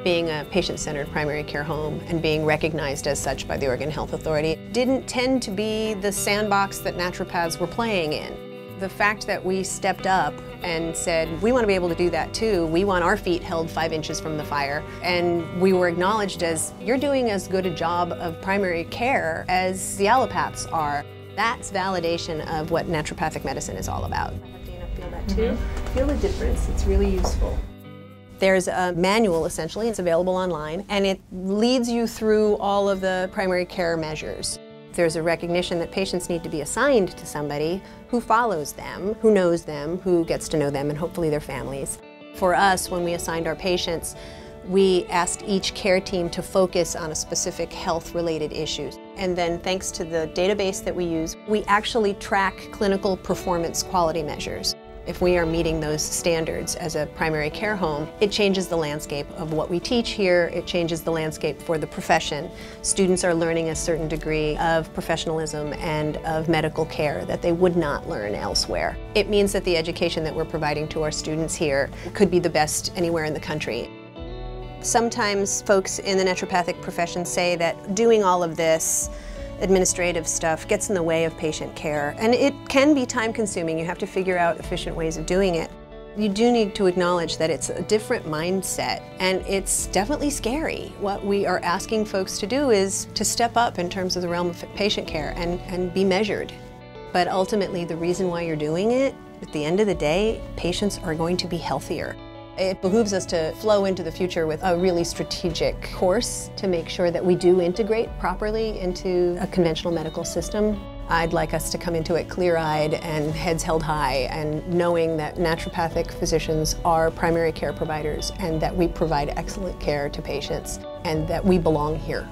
being a patient-centered primary care home and being recognized as such by the Oregon Health Authority didn't tend to be the sandbox that naturopaths were playing in. The fact that we stepped up and said, we want to be able to do that too, we want our feet held 5 inches from the fire, and we were acknowledged as, you're doing as good a job of primary care as the allopaths are. That's validation of what naturopathic medicine is all about. I have Dana feel that too. Feel the difference, it's really useful. There's a manual, essentially, it's available online, and it leads you through all of the primary care measures. There's a recognition that patients need to be assigned to somebody who follows them, who knows them, who gets to know them, and hopefully their families. For us, when we assigned our patients, we asked each care team to focus on a specific health-related issues. And then, thanks to the database that we use, we actually track clinical performance quality measures. If we are meeting those standards as a primary care home, it changes the landscape of what we teach here, it changes the landscape for the profession. Students are learning a certain degree of professionalism and of medical care that they would not learn elsewhere. It means that the education that we're providing to our students here could be the best anywhere in the country. Sometimes folks in the naturopathic profession say that doing all of this administrative stuff gets in the way of patient care, and it can be time-consuming. You have to figure out efficient ways of doing it. You do need to acknowledge that it's a different mindset, and it's definitely scary. What we are asking folks to do is to step up in terms of the realm of patient care and be measured. But ultimately, the reason why you're doing it, at the end of the day, patients are going to be healthier. It behooves us to flow into the future with a really strategic course to make sure that we do integrate properly into a conventional medical system. I'd like us to come into it clear-eyed and heads held high, and knowing that naturopathic physicians are primary care providers and that we provide excellent care to patients and that we belong here.